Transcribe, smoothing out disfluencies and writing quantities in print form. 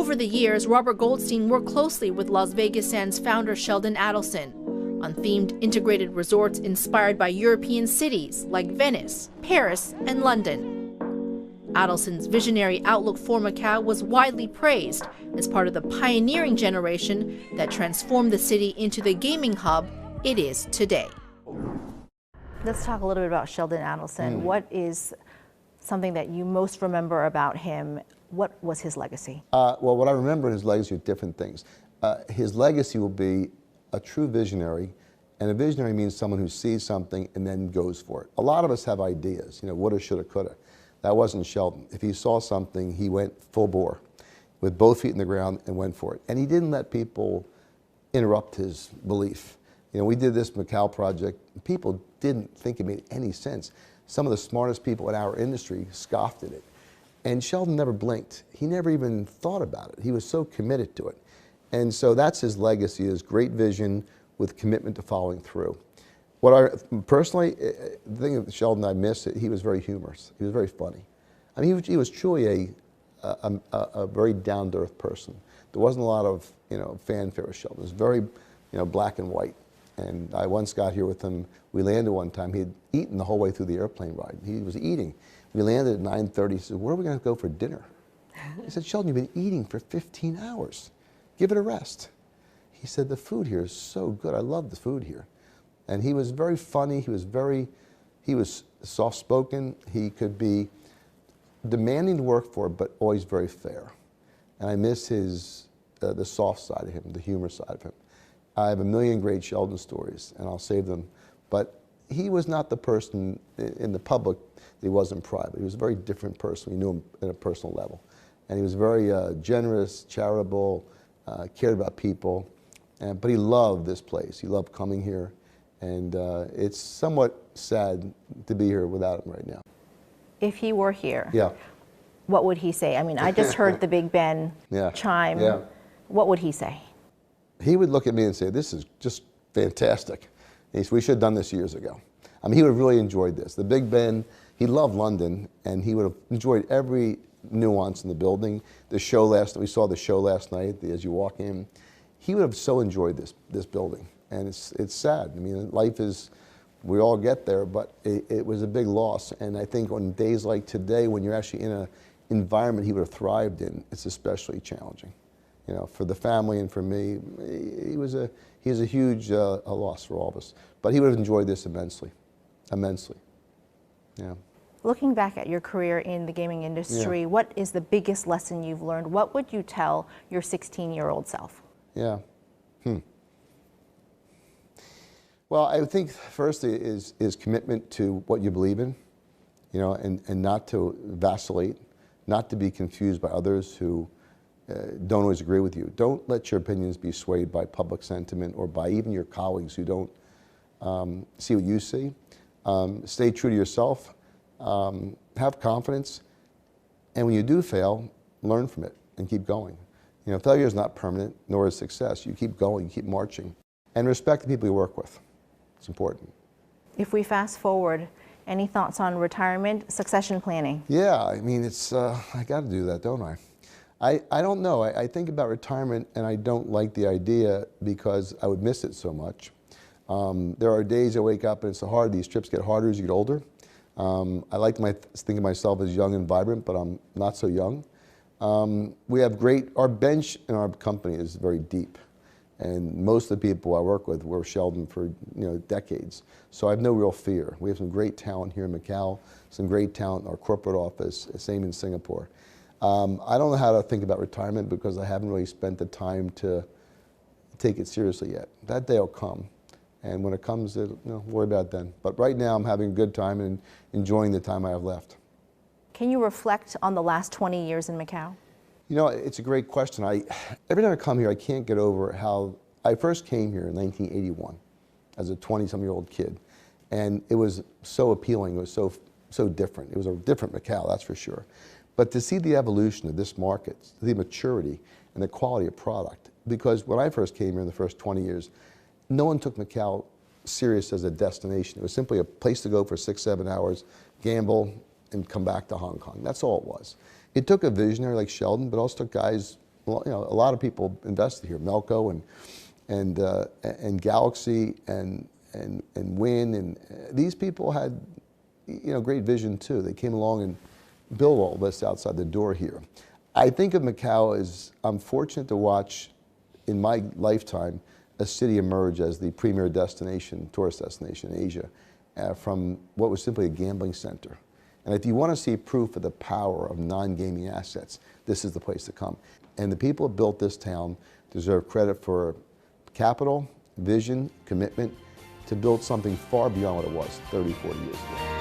Over the years, Robert Goldstein worked closely with Las Vegas Sands founder Sheldon Adelson on themed integrated resorts inspired by European cities like Venice, Paris, and London. Adelson's visionary outlook for Macau was widely praised as part of the pioneering generation that transformed the city into the gaming hub it is today. Let's talk a little bit about Sheldon Adelson. What is something that you most remember about him? What was his legacy? Well, what I remember in his legacy are different things. His legacy will be a true visionary, and a visionary means someone who sees something and then goes for it. A lot of us have ideas, woulda, shoulda, coulda. That wasn't Sheldon. If he saw something, he went full bore, with both feet in the ground and went for it. And he didn't let people interrupt his belief. We did this Macau project. People didn't think it made any sense. Some of the smartest people in our industry scoffed at it. And Sheldon never blinked. He never even thought about it. He was so committed to it. And so that's his legacy, is great vision with commitment to following through. What personally, the thing with Sheldon I miss, he was very humorous. He was very funny. I mean, he was truly a very down-to-earth person. There wasn't a lot of, fanfare with Sheldon. It was very, black and white. And I once got here with him. We landed one time. He had eaten the whole way through the airplane ride. He was eating. We landed at 9:30. He said, "Where are we going to go for dinner?" I said, "Sheldon, you've been eating for 15 hours. Give it a rest." He said, "The food here is so good. I love the food here." And he was very funny. He was soft-spoken. He could be demanding to work for, but always very fair. And I miss the soft side of him, the humor side of him. I have a million great Sheldon stories, and I'll save them. But he was not the person in the public that he was in private. He was a very different person. We knew him at a personal level. And he was very generous, charitable, cared about people. But he loved this place. He loved coming here. And it's somewhat sad to be here without him right now. If he were here, yeah, what would he say? I mean, I just heard the Big Ben chime. Yeah. What would he say? He would look at me and say, "This is just fantastic." And he said, "We should have done this years ago." I mean, he would have really enjoyed this. The Big Ben, he loved London, and he would have enjoyed every nuance in the building. We saw the show last night, as you walk in. He would have so enjoyed this building. And it's sad. I mean, life is, we all get there, but it was a big loss. And I think on days like today, when you're actually in an environment he would have thrived in, it's especially challenging. For the family and for me, he was a huge loss for all of us. But he would have enjoyed this immensely, immensely. Yeah. Looking back at your career in the gaming industry, what is the biggest lesson you've learned? What would you tell your 16-year-old self? Yeah. Well, I think first is commitment to what you believe in, and not to vacillate, not to be confused by others who don't always agree with you. Don't let your opinions be swayed by public sentiment or by even your colleagues who don't see what you see. Stay true to yourself, have confidence, and when you do fail, learn from it and keep going. Failure is not permanent, nor is success. You keep going, you keep marching, and respect the people you work with. It's important. If we fast forward, any thoughts on retirement, succession planning? Yeah, I mean, I got to do that, don't I? I don't know. I think about retirement, and I don't like the idea because I would miss it so much. There are days I wake up and it's hard. These trips get harder as you get older. I like to think of myself as young and vibrant, but I'm not so young. We have our bench in our company is very deep. And most of the people I work with were Sheldon for decades. So I have no real fear. We have some great talent here in Macau, some great talent in our corporate office, same in Singapore. I don't know how to think about retirement because I haven't really spent the time to take it seriously yet. That day will come. And when it comes, worry about it then. But right now I'm having a good time and enjoying the time I have left. Can you reflect on the last 20 years in Macau? It's a great question. Every time I come here, I can't get over how I first came here in 1981 as a 20-some-year-old kid. And it was so appealing. It was so different. It was a different Macau, that's for sure. But to see the evolution of this market, the maturity and the quality of product, because when I first came here in the first 20 years, no one took Macau serious as a destination. It was simply a place to go for 6-7 hours, gamble, and come back to Hong Kong. That's all it was. It took a visionary like Sheldon, but also took guys well, you know, a lot of people invested here, Melco and Galaxy and Wynn, and these people had, you know, great vision too. They came along and built all this outside the door here. I think of Macau as, I'm fortunate to watch in my lifetime a city emerge as the premier destination, tourist destination in Asia, from what was simply a gambling center. And if you want to see proof of the power of non-gaming assets, this is the place to come. And the people who built this town deserve credit for capital, vision, commitment to build something far beyond what it was 30, 40 years ago.